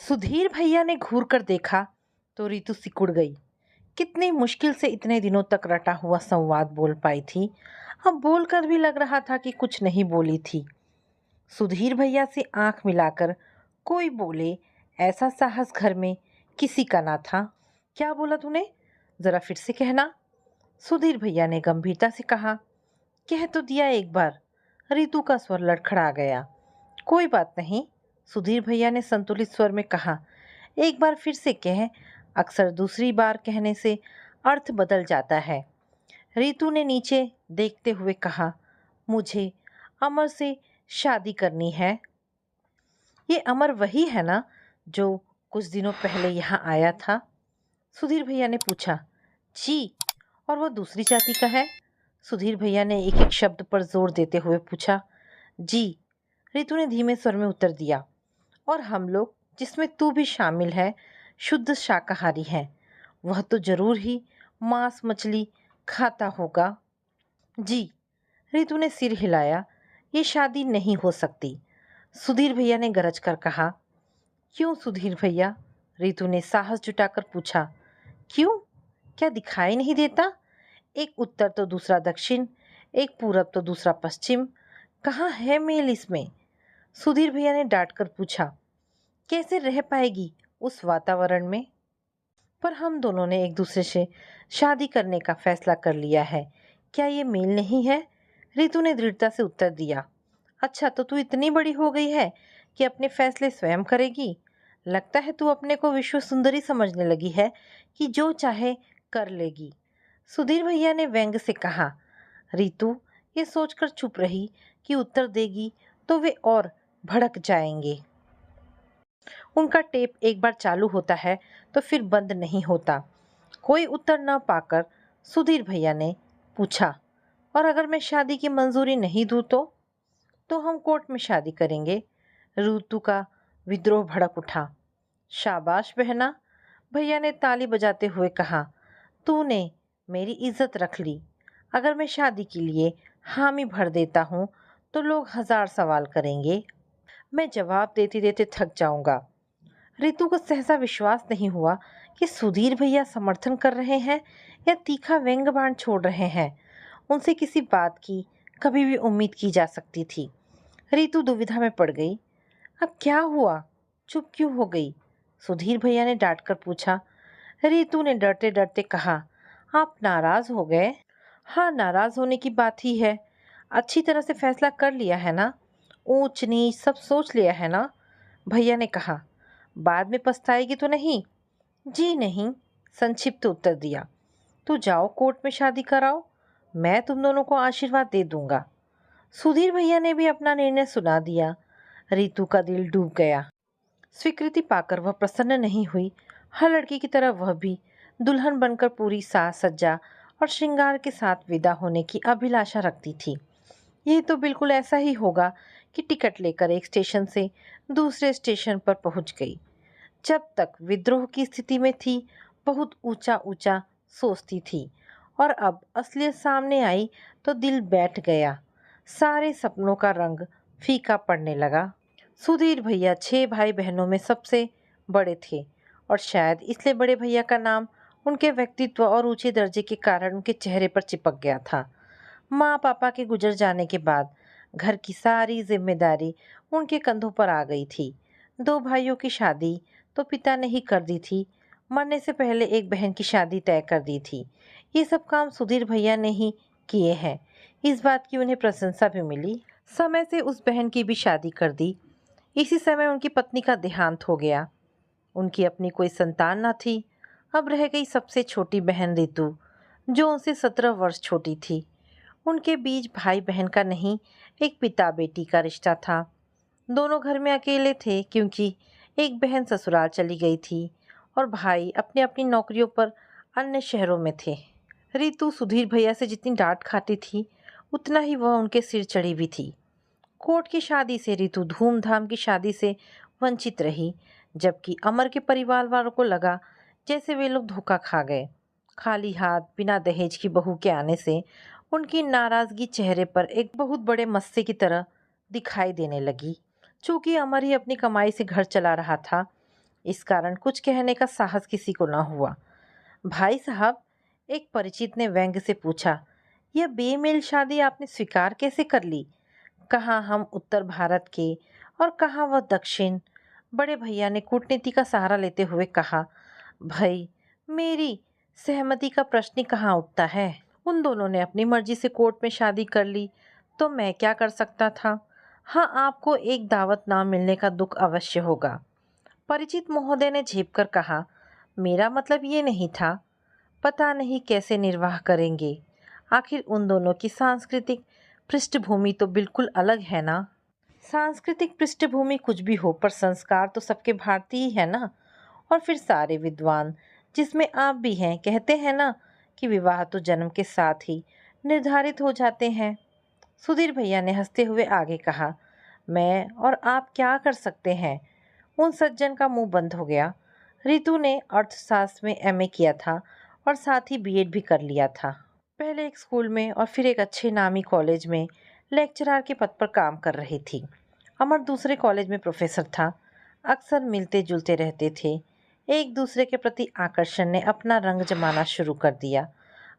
सुधीर भैया ने घूर कर देखा तो रितु सिकुड़ गई। कितनी मुश्किल से इतने दिनों तक रटा हुआ संवाद बोल पाई थी। अब बोलकर भी लग रहा था कि कुछ नहीं बोली थी। सुधीर भैया से आंख मिलाकर कोई बोले, ऐसा साहस घर में किसी का ना था। क्या बोला तूने? जरा फिर से कहना। सुधीर भैया ने गंभीरता से कहा। कह तो दिया एक बार। रितु का स्वर लड़खड़ा गया। कोई बात नहीं, सुधीर भैया ने संतुलित स्वर में कहा। एक बार फिर से कह, अक्सर दूसरी बार कहने से अर्थ बदल जाता है। रितु ने नीचे देखते हुए कहा, मुझे अमर से शादी करनी है। ये अमर वही है ना जो कुछ दिनों पहले यहाँ आया था? सुधीर भैया ने पूछा। जी, और वो दूसरी जाति का है? सुधीर भैया ने एक एक शब्द पर जोर देते हुए पूछा। जी, रितु ने धीमे स्वर में उत्तर दिया। और हम लोग, जिसमें तू भी शामिल है, शुद्ध शाकाहारी हैं। वह तो जरूर ही मांस मछली खाता होगा। जी, रितु ने सिर हिलाया। ये शादी नहीं हो सकती। सुधीर भैया ने गरज कर कहा। क्यों सुधीर भैया? रितु ने साहस जुटाकर पूछा। क्यों? क्या दिखाई नहीं देता? एक उत्तर तो दूसरा दक्षिण, एक पूरब तो दूसरा पश्चिम। कहाँ है मेल इसमें? सुधीर भैया ने डांट कर पूछा। कैसे रह पाएगी उस वातावरण में? पर हम दोनों ने एक दूसरे से शादी करने का फैसला कर लिया है। क्या ये मेल नहीं है? रितु ने दृढ़ता से उत्तर दिया। अच्छा, तो तू इतनी बड़ी हो गई है कि अपने फैसले स्वयं करेगी? लगता है तू अपने को विश्व सुंदरी समझने लगी है कि जो चाहे कर लेगी। सुधीर भैया ने व्यंग से कहा। रितु ये सोचकर चुप रही कि उत्तर देगी तो वे और भड़क जाएंगे। उनका टेप एक बार चालू होता है तो फिर बंद नहीं होता। कोई उत्तर न पाकर सुधीर भैया ने पूछा, और अगर मैं शादी की मंजूरी नहीं दूँ तो हम कोर्ट में शादी करेंगे। ऋतु का विद्रोह भड़क उठा। शाबाश बहना, भैया ने ताली बजाते हुए कहा। तूने मेरी इज्जत रख ली। अगर मैं शादी के लिए हामी भर देता हूँ तो लोग हजार सवाल करेंगे। मैं जवाब देते देते थक जाऊंगा। रितु को सहसा विश्वास नहीं हुआ कि सुधीर भैया समर्थन कर रहे हैं या तीखा व्यंग्य बाण छोड़ रहे हैं। उनसे किसी बात की कभी भी उम्मीद की जा सकती थी। रितु दुविधा में पड़ गई। अब क्या हुआ? चुप क्यों हो गई? सुधीर भैया ने डांट कर पूछा। रितु ने डरते डरते कहा। आप नाराज हो गए? हाँ, नाराज होने की बात ही है। अच्छी तरह से फैसला कर लिया है ना? ऊंच नीच सब सोच लिया है ना? भैया ने कहा। बाद में पछताएगी तो नहीं? जी नहीं, संक्षिप्त उत्तर दिया। तो जाओ कोर्ट में शादी कराओ, मैं तुम दोनों को आशीर्वाद दे दूंगा। सुधीर भैया ने भी अपना निर्णय सुना दिया। रितु का दिल डूब गया। स्वीकृति पाकर वह प्रसन्न नहीं हुई। हर लड़की की तरह वह भी दुल्हन बनकर पूरी साज सज्जा और श्रृंगार के साथ विदा होने की अभिलाषा रखती थी। यह तो बिल्कुल ऐसा ही होगा कि टिकट लेकर एक स्टेशन से दूसरे स्टेशन पर पहुंच गई। जब तक विद्रोह की स्थिति में थी, बहुत ऊंचा ऊंचा सोचती थी, और अब असलियत सामने आई तो दिल बैठ गया। सारे सपनों का रंग फीका पड़ने लगा। सुधीर भैया 6 भाई बहनों में सबसे बड़े थे, और शायद इसलिए बड़े भैया का नाम उनके व्यक्तित्व और ऊंचे दर्जे के कारण उनके चेहरे पर चिपक गया था। माँ पापा के गुजर जाने के बाद घर की सारी जिम्मेदारी उनके कंधों पर आ गई थी। 2 भाइयों की शादी तो पिता ने ही कर दी थी। मरने से पहले एक बहन की शादी तय कर दी थी। ये सब काम सुधीर भैया ने ही किए हैं। इस बात की उन्हें प्रशंसा भी मिली। समय से उस बहन की भी शादी कर दी। इसी समय उनकी पत्नी का देहांत हो गया। उनकी अपनी कोई संतान न थी। अब रह गई सबसे छोटी बहन रितु, जो उनसे 17 वर्ष छोटी थी। उनके बीच भाई बहन का नहीं, एक पिता बेटी का रिश्ता था। दोनों घर में अकेले थे क्योंकि एक बहन ससुराल चली गई थी और भाई अपनी अपनी नौकरियों पर अन्य शहरों में थे। रितु सुधीर भैया से जितनी डांट खाती थी, उतना ही वह उनके सिर चढ़ी भी थी। कोर्ट की शादी से रितु धूमधाम की शादी से वंचित रही, जबकि अमर के परिवार वालों को लगा जैसे वे लोग धोखा खा गए। खाली हाथ बिना दहेज की बहू के आने से उनकी नाराजगी चेहरे पर एक बहुत बड़े मस्से की तरह दिखाई देने लगी। चूंकि अमर ही अपनी कमाई से घर चला रहा था, इस कारण कुछ कहने का साहस किसी को न हुआ। भाई साहब, एक परिचित ने व्यंग्य से पूछा, यह बेमेल शादी आपने स्वीकार कैसे कर ली? कहाँ हम उत्तर भारत के और कहाँ वह दक्षिण। बड़े भैया ने कूटनीति का सहारा लेते हुए कहा, भाई मेरी सहमति का प्रश्न ही कहाँ उठता है। उन दोनों ने अपनी मर्जी से कोर्ट में शादी कर ली, तो मैं क्या कर सकता था। हाँ, आपको एक दावत ना मिलने का दुख अवश्य होगा। परिचित महोदय ने झेप कर कहा, मेरा मतलब ये नहीं था। पता नहीं कैसे निर्वाह करेंगे। आखिर उन दोनों की सांस्कृतिक पृष्ठभूमि तो बिल्कुल अलग है ना। सांस्कृतिक पृष्ठभूमि कुछ भी हो, पर संस्कार तो सबके भारतीय ही है ना। और फिर सारे विद्वान, जिसमें आप भी हैं, कहते हैं ना कि विवाह तो जन्म के साथ ही निर्धारित हो जाते हैं। सुधीर भैया ने हंसते हुए आगे कहा, मैं और आप क्या कर सकते हैं। उन सज्जन का मुंह बंद हो गया। रितु ने अर्थशास्त्र में एमए किया था और साथ ही बीएड भी कर लिया था। पहले एक स्कूल में और फिर एक अच्छे नामी कॉलेज में लेक्चरर के पद पर काम कर रही थी। अमर दूसरे कॉलेज में प्रोफेसर था। अक्सर मिलते जुलते रहते थे। एक दूसरे के प्रति आकर्षण ने अपना रंग जमाना शुरू कर दिया।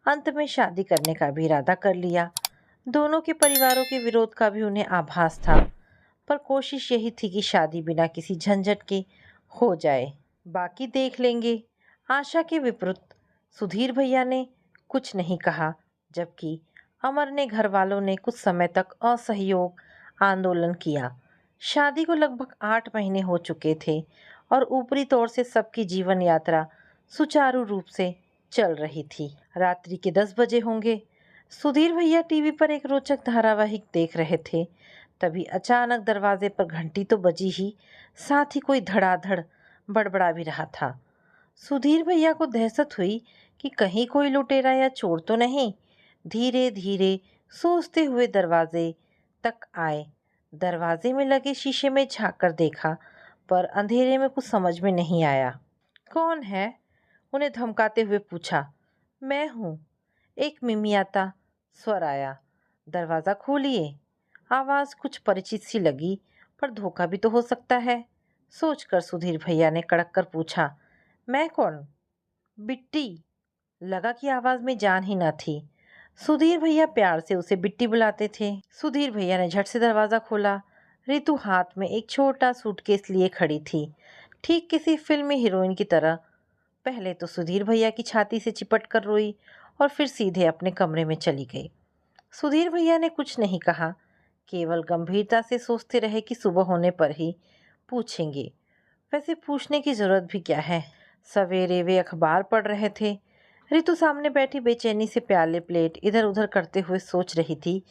अंत में शादी करने का भी इरादा कर लिया। दोनों के परिवारों के विरोध का भी उन्हें आभास था, पर कोशिश यही थी कि शादी बिना किसी झंझट के हो जाए। बाकी देख लेंगे। आशा के विपरीत सुधीर भैया ने कुछ नहीं कहा, जबकि अमर ने घर वालों ने कुछ समय तक असहयोग आंदोलन किया। शादी को लगभग 8 महीने हो चुके थे और ऊपरी तौर से सबकी जीवन यात्रा सुचारू रूप से चल रही थी। रात्रि के 10 बजे होंगे। सुधीर भैया टीवी पर एक रोचक धारावाहिक देख रहे थे। तभी अचानक दरवाजे पर घंटी तो बजी ही, साथ ही कोई धड़ाधड़ बड़बड़ा भी रहा था। सुधीर भैया को दहशत हुई कि कहीं कोई लुटेरा या चोर तो नहीं। धीरे धीरे सोचते हुए दरवाजे तक आए। दरवाजे में लगे शीशे में झांक कर देखा, पर अंधेरे में कुछ समझ में नहीं आया। कौन है? उन्हें धमकाते हुए पूछा। मैं हूँ, एक मिमियाता स्वर आया। दरवाज़ा खोलिए। आवाज़ कुछ परिचित सी लगी, पर धोखा भी तो हो सकता है। सोचकर सुधीर भैया ने कड़क कर पूछा, मैं कौन? बिट्टी। लगा कि आवाज़ में जान ही न थी। सुधीर भैया प्यार से उसे बिट्टी बुलाते थे। सुधीर भैया ने झट से दरवाज़ा खोला। रितु हाथ में एक छोटा सूटकेस लिए खड़ी थी, ठीक किसी फिल्मी हीरोइन की तरह। पहले तो सुधीर भैया की छाती से चिपट कर रोई और फिर सीधे अपने कमरे में चली गई। सुधीर भैया ने कुछ नहीं कहा, केवल गंभीरता से सोचते रहे कि सुबह होने पर ही पूछेंगे। वैसे पूछने की जरूरत भी क्या है। सवेरे वे अखबार पढ़ रहे थे। रितु सामने बैठी बेचैनी से प्याले प्लेट इधर उधर करते हुए सोच रही थी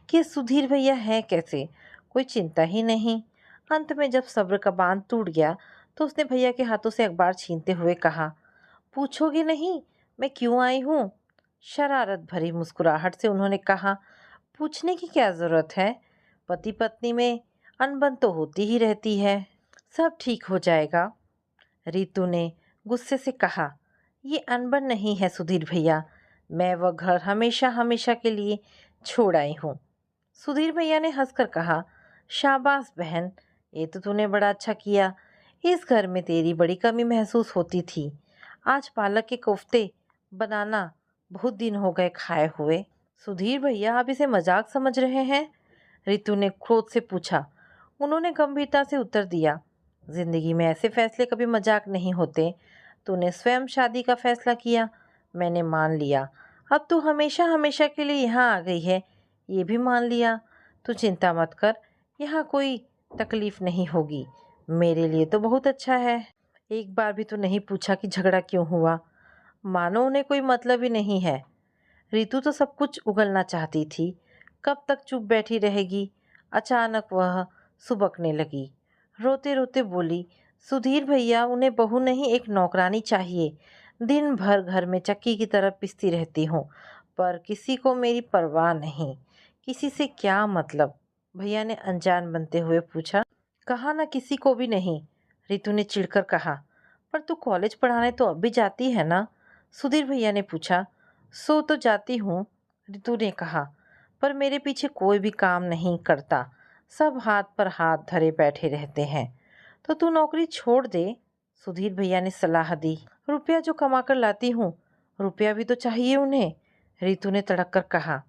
कि सुधीर भैया है कैसे, कोई चिंता ही नहीं। अंत में जब सब्र का बांध टूट गया तो उसने भैया के हाथों से अखबार छीनते हुए कहा, पूछोगे नहीं मैं क्यों आई हूँ? शरारत भरी मुस्कुराहट से उन्होंने कहा, पूछने की क्या जरूरत है, पति पत्नी में अनबन तो होती ही रहती है, सब ठीक हो जाएगा। रितु ने गुस्से से कहा, ये अनबन नहीं है सुधीर भैया, मैं वह घर हमेशा हमेशा के लिए छोड़ आई हूँ। सुधीर भैया ने हंसकर कहा, शाबाश बहन, ये तो तूने बड़ा अच्छा किया। इस घर में तेरी बड़ी कमी महसूस होती थी। आज पालक के कोफ्ते बनाना बहुत दिन हो गए खाए हुए। सुधीर भैया, आप इसे मजाक समझ रहे हैं? रितु ने क्रोध से पूछा। उन्होंने गंभीरता से उत्तर दिया, जिंदगी में ऐसे फैसले कभी मजाक नहीं होते। तूने स्वयं शादी का फैसला किया, मैंने मान लिया। अब तू हमेशा हमेशा के लिए यहाँ आ गई है, ये भी मान लिया। तू चिंता मत कर, यहाँ कोई तकलीफ नहीं होगी। मेरे लिए तो बहुत अच्छा है। एक बार भी तो नहीं पूछा कि झगड़ा क्यों हुआ। मानो उन्हें कोई मतलब ही नहीं है। रितु तो सब कुछ उगलना चाहती थी। कब तक चुप बैठी रहेगी। अचानक वह सुबकने लगी। रोते रोते बोली, सुधीर भैया, उन्हें बहू नहीं एक नौकरानी चाहिए। दिन भर घर में चक्की की तरह पिसती रहती हूँ, पर किसी को मेरी परवाह नहीं। किसी से क्या मतलब? भैया ने अनजान बनते हुए पूछा। कहा ना, किसी को भी नहीं, रितु ने चिढ़कर कहा। पर तू कॉलेज पढ़ाने तो अब भी जाती है ना? सुधीर भैया ने पूछा। सो तो जाती हूँ, रितु ने कहा, पर मेरे पीछे कोई भी काम नहीं करता। सब हाथ पर हाथ धरे बैठे रहते हैं। तो तू नौकरी छोड़ दे, सुधीर भैया ने सलाह दी। रुपया जो कमा कर लाती हूँ, रुपया भी तो चाहिए उन्हें, रितु ने तड़क कर कहा।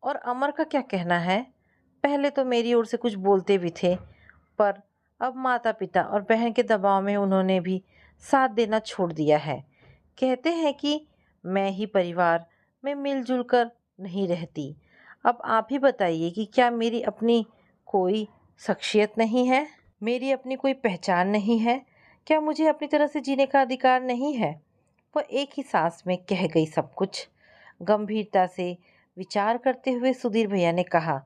और अमर का क्या कहना है? पहले तो मेरी ओर से कुछ बोलते भी थे, पर अब माता पिता और बहन के दबाव में उन्होंने भी साथ देना छोड़ दिया है। कहते हैं कि मैं ही परिवार में मिलजुल कर नहीं रहती। अब आप ही बताइए कि क्या मेरी अपनी कोई शख्सियत नहीं है? मेरी अपनी कोई पहचान नहीं है? क्या मुझे अपनी तरह से जीने का अधिकार नहीं है? वह एक ही सांस में कह गई सब कुछ। गंभीरता से विचार करते हुए सुधीर भैया ने कहा,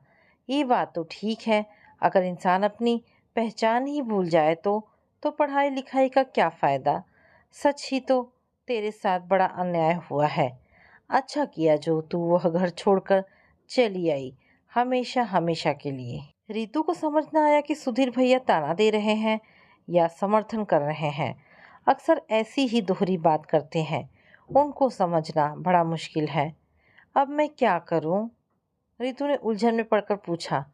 ये बात तो ठीक है, अगर इंसान अपनी पहचान ही भूल जाए तो पढ़ाई लिखाई का क्या फ़ायदा। सच ही तो तेरे साथ बड़ा अन्याय हुआ है। अच्छा किया जो तू वह घर छोड़कर चली आई, हमेशा हमेशा के लिए। रितु को समझ न आया कि सुधीर भैया ताना दे रहे हैं या समर्थन कर रहे हैं। अक्सर ऐसी ही दोहरी बात करते हैं, उनको समझना बड़ा मुश्किल है। अब मैं क्या करूं? रितु ने उलझन में पड़कर पूछा।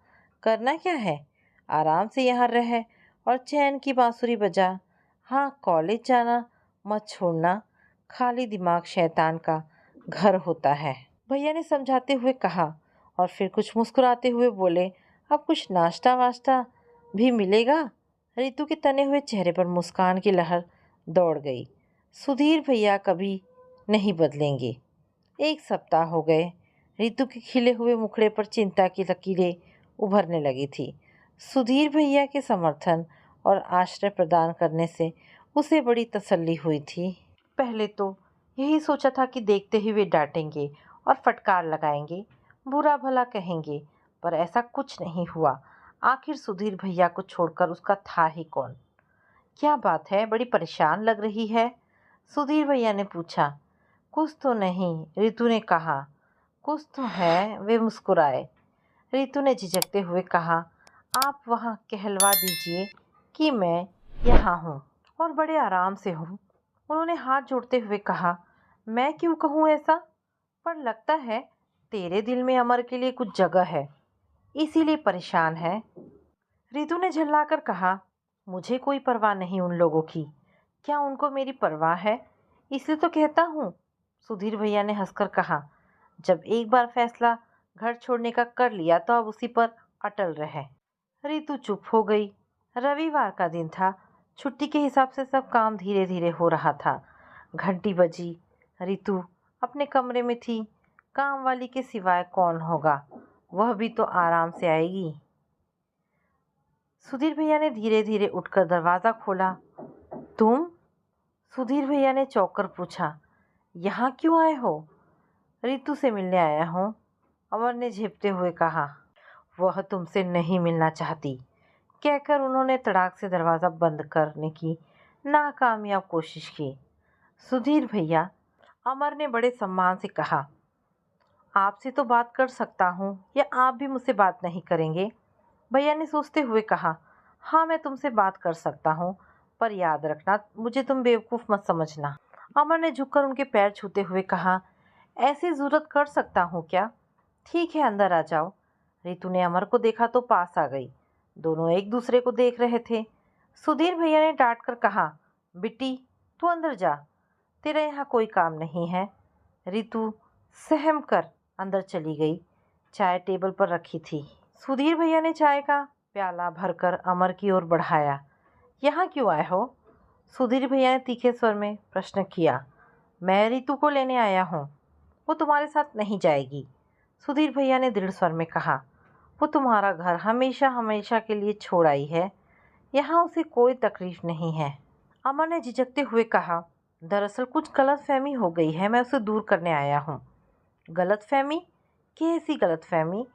करना क्या है? आराम से यहाँ रह और चैन की बांसुरी बजा। हाँ, कॉलेज जाना मत छोड़ना, खाली दिमाग शैतान का घर होता है, भैया ने समझाते हुए कहा। और फिर कुछ मुस्कुराते हुए बोले, अब कुछ नाश्ता वाश्ता भी मिलेगा? रितु के तने हुए चेहरे पर मुस्कान की लहर दौड़ गई। सुधीर भैया कभी नहीं बदलेंगे। 1 सप्ताह हो गए, रितु के खिले हुए मुखड़े पर चिंता की लकीरें उभरने लगी थी। सुधीर भैया के समर्थन और आश्रय प्रदान करने से उसे बड़ी तसल्ली हुई थी। पहले तो यही सोचा था कि देखते ही वे डांटेंगे और फटकार लगाएंगे, बुरा भला कहेंगे, पर ऐसा कुछ नहीं हुआ। आखिर सुधीर भैया को छोड़कर उसका था ही कौन? क्या बात है, बड़ी परेशान लग रही है? सुधीर भैया ने पूछा। कुछ तो नहीं, रितु ने कहा। कुछ तो है, वे मुस्कुराए। रितु ने झिझकते हुए कहा, आप वहाँ कहलवा दीजिए कि मैं यहाँ हूँ और बड़े आराम से हूँ। उन्होंने हाथ जोड़ते हुए कहा, मैं क्यों कहूँ ऐसा? पर लगता है तेरे दिल में अमर के लिए कुछ जगह है, इसीलिए परेशान है। रितु ने झल्लाकर कहा, मुझे कोई परवाह नहीं उन लोगों की। क्या उनको मेरी परवाह है? इसलिए तो कहता हूँ। सुधीर भैया ने हंसकर कहा, जब एक बार फैसला घर छोड़ने का कर लिया तो अब उसी पर अटल रहे। रितु चुप हो गई। रविवार का दिन था, छुट्टी के हिसाब से सब काम धीरे धीरे हो रहा था। घंटी बजी। रितु अपने कमरे में थी। काम वाली के सिवाय कौन होगा, वह भी तो आराम से आएगी। सुधीर भैया ने धीरे धीरे उठकर दरवाज़ा खोला। तुम? सुधीर भैया ने चौंक कर पूछा। यहाँ क्यों आए हो? रितु से मिलने आया हूँ, अमर ने झेपते हुए कहा। वह तुमसे नहीं मिलना चाहती, कहकर उन्होंने तड़ाक से दरवाज़ा बंद करने की नाकामयाब कोशिश की। सुधीर भैया, अमर ने बड़े सम्मान से कहा, आपसे तो बात कर सकता हूँ या आप भी मुझसे बात नहीं करेंगे? भैया ने सोचते हुए कहा, हाँ मैं तुमसे बात कर सकता हूँ, पर याद रखना मुझे तुम बेवकूफ़ मत समझना। अमर ने झुककर उनके पैर छूते हुए कहा, ऐसी ज़रूरत कर सकता हूँ क्या? ठीक है, अंदर आ जाओ। रितु ने अमर को देखा तो पास आ गई। दोनों एक दूसरे को देख रहे थे। सुधीर भैया ने डांट कर कहा, बिट्टी तू अंदर जा, तेरा यहाँ कोई काम नहीं है। रितु सहम कर अंदर चली गई। चाय टेबल पर रखी थी। सुधीर भैया ने चाय का प्याला भरकर अमर की ओर बढ़ाया। यहाँ क्यों आए हो? सुधीर भैया ने तीखे स्वर में प्रश्न किया। मैं रितु को लेने आया हूँ, वो तुम्हारे साथ नहीं जाएगी। सुधीर भैया ने दृढ़ स्वर में कहा। वो तुम्हारा घर हमेशा हमेशा के लिए छोड़ आई है, यहाँ उसे कोई तकलीफ नहीं है। अमर ने झिझकते हुए कहा, दरअसल कुछ गलतफहमी हो गई है, मैं उसे दूर करने आया हूँ। गलतफहमी? कैसी गलतफहमी?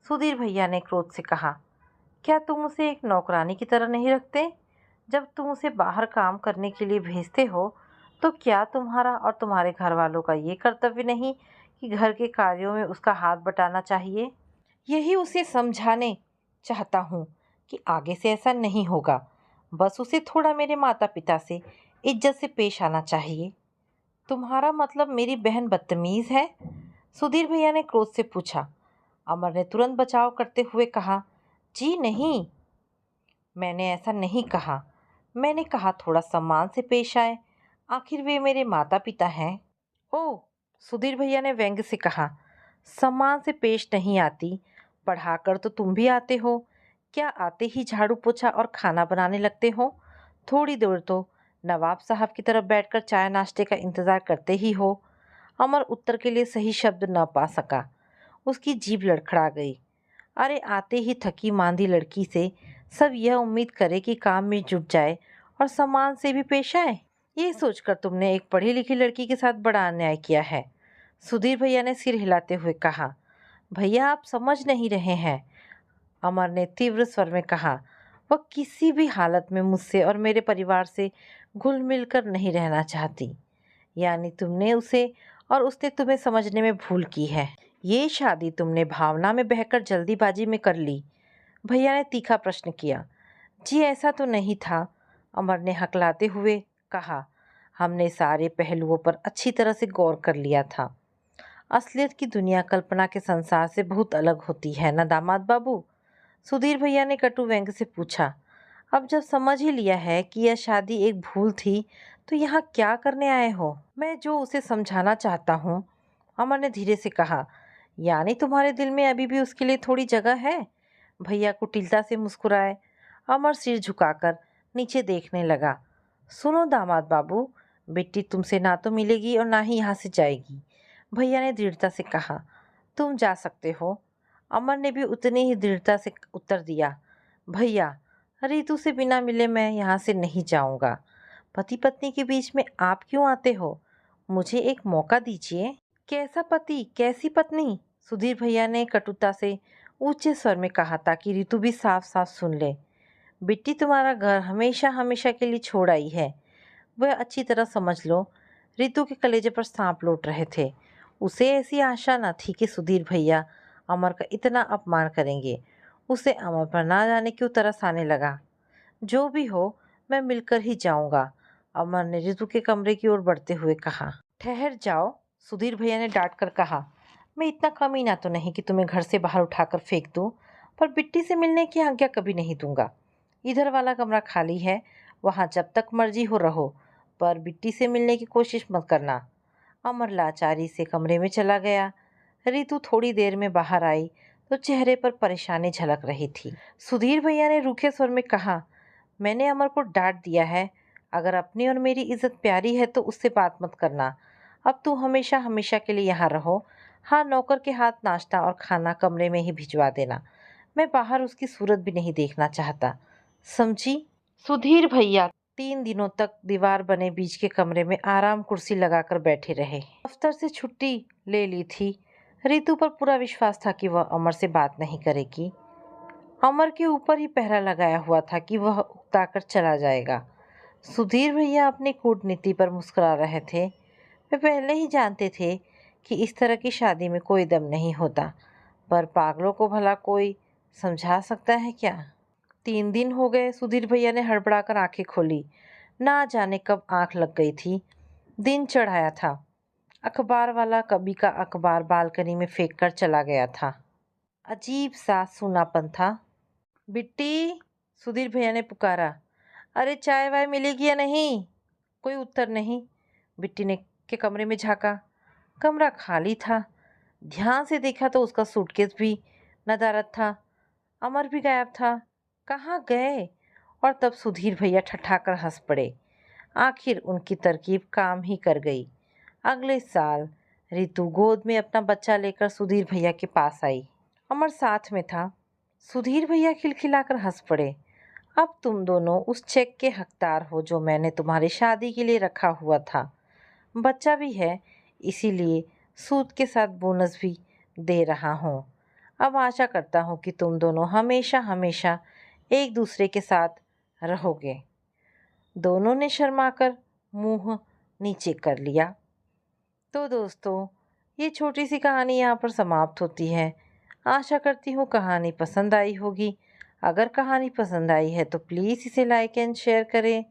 सुधीर भैया ने क्रोध से कहा। क्या तुम उसे एक नौकरानी की तरह नहीं रखते? जब तुम उसे बाहर काम करने के लिए भेजते हो तो क्या तुम्हारा और तुम्हारे घर वालों का ये कर्तव्य नहीं कि घर के कार्यों में उसका हाथ बटाना चाहिए? यही उसे समझाने चाहता हूँ कि आगे से ऐसा नहीं होगा। बस उसे थोड़ा मेरे माता पिता से इज्जत से पेश आना चाहिए। तुम्हारा मतलब मेरी बहन बदतमीज़ है? सुधीर भैया ने क्रोध से पूछा। अमर ने तुरंत बचाव करते हुए कहा, जी नहीं, मैंने ऐसा नहीं कहा। मैंने कहा थोड़ा सम्मान से पेश आए, आखिर वे मेरे माता पिता हैं। ओह, सुधीर भैया ने व्यंग्य से कहा, सम्मान से पेश नहीं आती, पढ़ाकर तो तुम भी आते हो। क्या आते ही झाड़ू पोछा और खाना बनाने लगते हो? थोड़ी देर तो नवाब साहब की तरफ बैठकर चाय नाश्ते का इंतजार करते ही हो। अमर उत्तर के लिए सही शब्द न पा सका। उसकी जीभ लड़खड़ा गई। अरे आते ही थकी मांदी लड़की से सब यह उम्मीद करे कि काम में जुट जाए और सम्मान से भी पेश आए, ये सोचकर तुमने एक पढ़ी लिखी लड़की के साथ बड़ा अन्याय किया है। सुधीर भैया ने सिर हिलाते हुए कहा। भैया आप समझ नहीं रहे हैं, अमर ने तीव्र स्वर में कहा। वह किसी भी हालत में मुझसे और मेरे परिवार से घुल मिल कर नहीं रहना चाहती। यानी तुमने उसे और उसने तुम्हें समझने में भूल की है। ये शादी तुमने भावना में बहकर जल्दीबाजी में कर ली। भैया ने तीखा प्रश्न किया। जी ऐसा तो नहीं था, अमर ने हकलाते हुए कहा। हमने सारे पहलुओं पर अच्छी तरह से गौर कर लिया था। असलियत की दुनिया कल्पना के संसार से बहुत अलग होती है ना दामाद बाबू? सुधीर भैया ने कटु व्यंग्य से पूछा। अब जब समझ ही लिया है कि यह शादी एक भूल थी, तो यहाँ क्या करने आए हो? मैं जो उसे समझाना चाहता हूँ, अमर ने धीरे से कहा। यानी तुम्हारे दिल में अभी भी उसके लिए थोड़ी जगह है? भैया कुटिलता से मुस्कुराए। अमर सिर झुकाकर नीचे देखने लगा। सुनो दामाद बाबू, बेटी तुमसे ना तो मिलेगी और ना ही यहाँ से जाएगी, भैया ने दृढ़ता से कहा। तुम जा सकते हो, अमर ने भी उतनी ही दृढ़ता से उत्तर दिया। भैया, रितु से बिना मिले मैं यहाँ से नहीं जाऊँगा। पति पत्नी के बीच में आप क्यों आते हो? मुझे एक मौका दीजिए। कैसा पति, कैसी पत्नी? सुधीर भैया ने कटुता से ऊंचे स्वर में कहा ताकि रितु भी साफ साफ सुन ले। बिट्टी तुम्हारा घर हमेशा हमेशा के लिए छोड़ आई है, वह अच्छी तरह समझ लो। रितु के कलेजे पर सांप लौट रहे थे। उसे ऐसी आशा न थी कि सुधीर भैया अमर का इतना अपमान करेंगे। उसे अमर पर ना जाने क्यों तरस आने लगा। जो भी हो, मैं मिलकर ही जाऊंगा, अमर ने रितु के कमरे की ओर बढ़ते हुए कहा। ठहर जाओ, सुधीर भैया ने डांट कर कहा। मैं इतना कमीना तो नहीं कि तुम्हें घर से बाहर उठाकर फेंक दूं, पर बिट्टी से मिलने की आज्ञा कभी नहीं दूंगा। इधर वाला कमरा खाली है, वहां जब तक मर्जी हो रहो, पर बिट्टी से मिलने की कोशिश मत करना। अमर लाचारी से कमरे में चला गया। रितु थोड़ी देर में बाहर आई तो चेहरे पर परेशानी झलक रही थी। सुधीर भैया ने रूखे स्वर में कहा, मैंने अमर को डांट दिया है। अगर अपनी और मेरी इज्जत प्यारी है तो उससे बात मत करना। अब तू हमेशा हमेशा के लिए यहाँ रहो। हाँ, नौकर के हाथ नाश्ता और खाना कमरे में ही भिजवा देना। मैं बाहर उसकी सूरत भी नहीं देखना चाहता, समझी? सुधीर भैया 3 दिनों तक दीवार बने बीच के कमरे में आराम कुर्सी लगाकर बैठे रहे। दफ्तर से छुट्टी ले ली थी। रितु पर पूरा विश्वास था कि वह अमर से बात नहीं करेगी। अमर के ऊपर ही पहरा लगाया हुआ था कि वह उकताकर चला जाएगा। सुधीर भैया अपनी कूटनीति पर मुस्कुरा रहे थे। वे पहले ही जानते थे कि इस तरह की शादी में कोई दम नहीं होता, पर पागलों को भला कोई समझा सकता है क्या? 3 दिन हो गए। सुधीर भैया ने हड़बड़ाकर आंखें खोली। ना जाने कब आंख लग गई थी। दिन चढ़ाया था। अखबार वाला कभी का अखबार बालकनी में फेंक कर चला गया था। अजीब सा सूनापन था। बिट्टी, सुधीर भैया ने पुकारा। अरे चाय वाय मिलेगी या नहीं? कोई उत्तर नहीं। बिट्टी ने के कमरे में झांका। कमरा खाली था। ध्यान से देखा तो उसका सूटकेस भी नदारद था। अमर भी गायब था। कहाँ गए? और तब सुधीर भैया ठठाकर हंस पड़े। आखिर उनकी तरकीब काम ही कर गई। अगले साल रितु गोद में अपना बच्चा लेकर सुधीर भैया के पास आई। अमर साथ में था। सुधीर भैया खिलखिलाकर हंस पड़े। अब तुम दोनों उस चेक के हकदार हो जो मैंने तुम्हारी शादी के लिए रखा हुआ था। बच्चा भी है, इसीलिए सूद के साथ बोनस भी दे रहा हूँ। अब आशा करता हूँ कि तुम दोनों हमेशा हमेशा एक दूसरे के साथ रहोगे। दोनों ने शर्माकर मुंह नीचे कर लिया। तो दोस्तों, ये छोटी सी कहानी यहाँ पर समाप्त होती है। आशा करती हूँ कहानी पसंद आई होगी। अगर कहानी पसंद आई है तो प्लीज़ इसे लाइक एंड शेयर करें।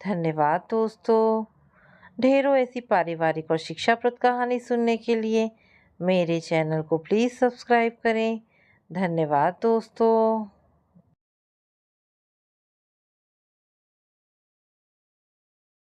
धन्यवाद दोस्तों। ढेरों ऐसी पारिवारिक और शिक्षाप्रद कहानी सुनने के लिए मेरे चैनल को प्लीज़ सब्सक्राइब करें। धन्यवाद दोस्तों।